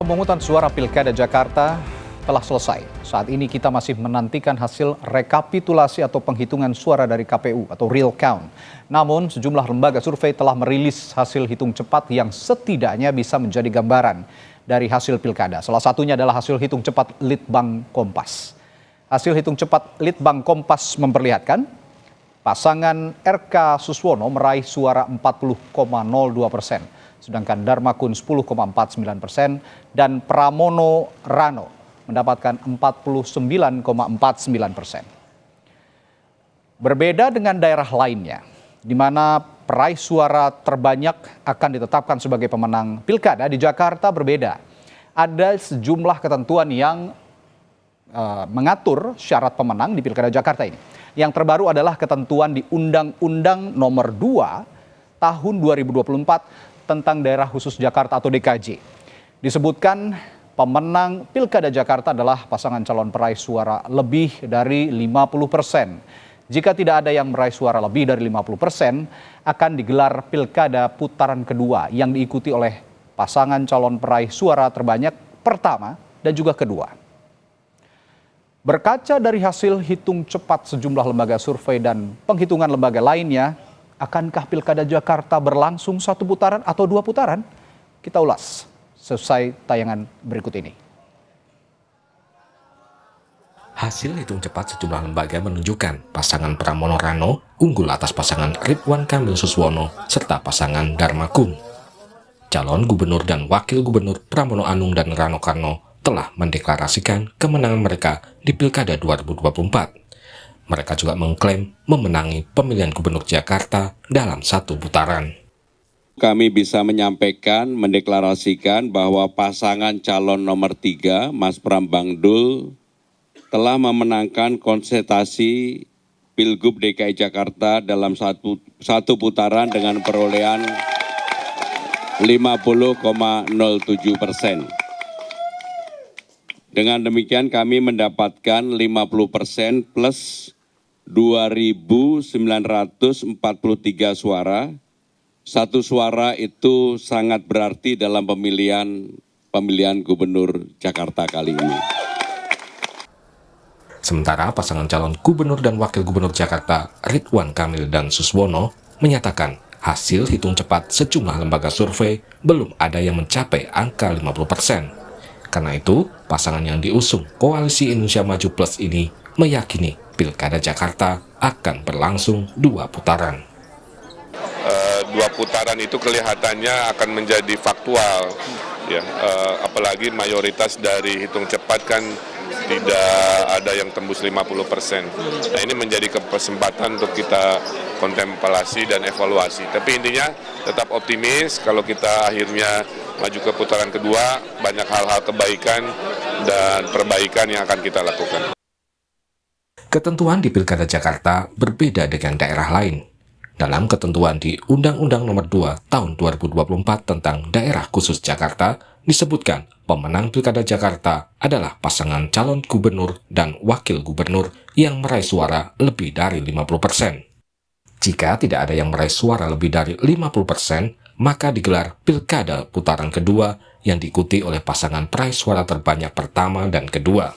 Pemungutan suara Pilkada Jakarta telah selesai. Saat ini kita masih menantikan hasil rekapitulasi atau penghitungan suara dari KPU atau real count. Namun sejumlah lembaga survei telah merilis hasil hitung cepat yang setidaknya bisa menjadi gambaran dari hasil Pilkada. Salah satunya adalah hasil hitung cepat Litbang Kompas. Hasil hitung cepat Litbang Kompas memperlihatkan pasangan RK Suswono meraih suara 40,02%. Sedangkan Darmakun 10,49% dan Pramono Rano mendapatkan 49,49%. Berbeda dengan daerah lainnya, di mana peraih suara terbanyak akan ditetapkan sebagai pemenang Pilkada, di Jakarta berbeda. Ada sejumlah ketentuan yang mengatur syarat pemenang di Pilkada Jakarta ini. Yang terbaru adalah ketentuan di Undang-Undang Nomor 2 Tahun 2024 tentang Daerah Khusus Jakarta atau DKJ. Disebutkan pemenang Pilkada Jakarta adalah pasangan calon peraih suara lebih dari 50%. Jika tidak ada yang meraih suara lebih dari 50%, akan digelar Pilkada putaran kedua yang diikuti oleh pasangan calon peraih suara terbanyak pertama dan juga kedua. Berkaca dari hasil hitung cepat sejumlah lembaga survei dan penghitungan lembaga lainnya, akankah Pilkada Jakarta berlangsung satu putaran atau dua putaran? Kita ulas selesai tayangan berikut ini. Hasil hitung cepat sejumlah lembaga menunjukkan pasangan Pramono Rano unggul atas pasangan Ridwan Kamil Suswono serta pasangan Darmakun. Calon gubernur dan wakil gubernur Pramono Anung dan Rano Karno telah mendeklarasikan kemenangan mereka di Pilkada 2024. Mereka juga mengklaim memenangi pemilihan gubernur Jakarta dalam satu putaran. Kami bisa menyampaikan, mendeklarasikan bahwa pasangan calon nomor 3, Mas Prambang Dul, telah memenangkan konsentrasi Pilgub DKI Jakarta dalam satu putaran dengan perolehan 50,07%. Dengan demikian kami mendapatkan 50% plus 2.943 suara. Satu suara itu sangat berarti dalam pemilihan gubernur Jakarta kali ini. Sementara pasangan calon gubernur dan wakil gubernur Jakarta Ridwan Kamil dan Suswono menyatakan hasil hitung cepat sejumlah lembaga survei belum ada yang mencapai angka 50%. Karena itu, pasangan yang diusung Koalisi Indonesia Maju Plus ini meyakini Pilkada Jakarta akan berlangsung dua putaran. Dua putaran itu kelihatannya akan menjadi faktual, ya. Apalagi mayoritas dari hitung cepat kan tidak ada yang tembus 50%. Nah, ini menjadi kesempatan untuk kita kontemplasi dan evaluasi. Tapi intinya tetap optimis kalau kita akhirnya maju ke putaran kedua, banyak hal-hal kebaikan dan perbaikan yang akan kita lakukan. Ketentuan di Pilkada Jakarta berbeda dengan daerah lain. Dalam ketentuan di Undang-Undang Nomor 2 Tahun 2024 tentang Daerah Khusus Jakarta, disebutkan pemenang Pilkada Jakarta adalah pasangan calon gubernur dan wakil gubernur yang meraih suara lebih dari 50%. Jika tidak ada yang meraih suara lebih dari 50%, maka digelar Pilkada putaran kedua yang diikuti oleh pasangan peraih suara terbanyak pertama dan kedua.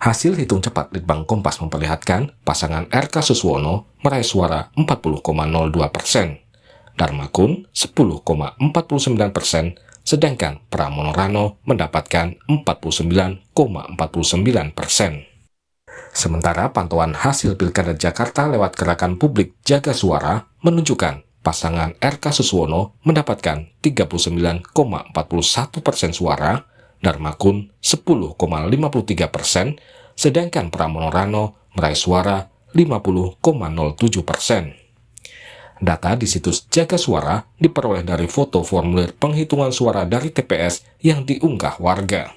Hasil hitung cepat Litbang Kompas memperlihatkan pasangan RK Suswono meraih suara 40,02%, Darmakun 10,49%, sedangkan Pramono Rano mendapatkan 49,49%. Sementara pantauan hasil Pilkada Jakarta lewat gerakan publik Jaga Suara menunjukkan pasangan RK Suswono mendapatkan 39,41% suara, Darmakun 10,53%, sedangkan Pramono Rano meraih suara 50,07%. Data di situs Jaga Suara diperoleh dari foto formulir penghitungan suara dari TPS yang diunggah warga.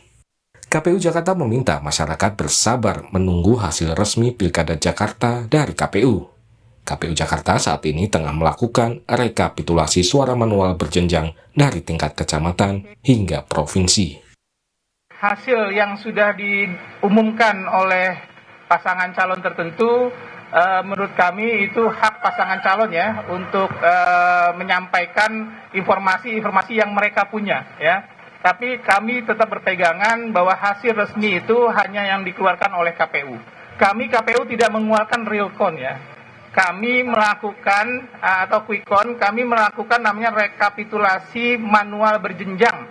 KPU Jakarta meminta masyarakat bersabar menunggu hasil resmi Pilkada Jakarta dari KPU. KPU Jakarta saat ini tengah melakukan rekapitulasi suara manual berjenjang dari tingkat kecamatan hingga provinsi. Hasil yang sudah diumumkan oleh pasangan calon tertentu, menurut kami itu hak pasangan calon ya untuk menyampaikan informasi yang mereka punya ya. Tapi kami tetap berpegangan bahwa hasil resmi itu hanya yang dikeluarkan oleh KPU. Kami KPU tidak mengeluarkan real count ya. Kami melakukan atau quick count, kami melakukan namanya rekapitulasi manual berjenjang,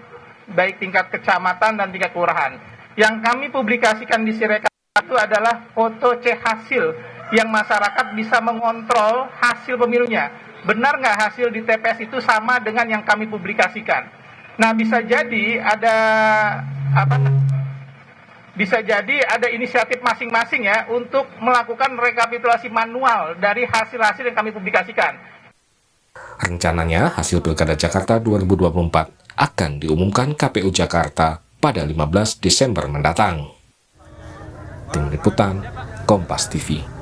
baik tingkat kecamatan dan tingkat kelurahan. Yang kami publikasikan di Sirekap itu adalah foto C hasil yang masyarakat bisa mengontrol hasil pemilunya. Benar nggak hasil di TPS itu sama dengan yang kami publikasikan? Nah, bisa jadi ada inisiatif masing-masing ya untuk melakukan rekapitulasi manual dari hasil-hasil yang kami publikasikan. Rencananya hasil Pilkada Jakarta 2024 akan diumumkan KPU Jakarta pada 15 Desember mendatang. Tim Liputan, Kompas TV.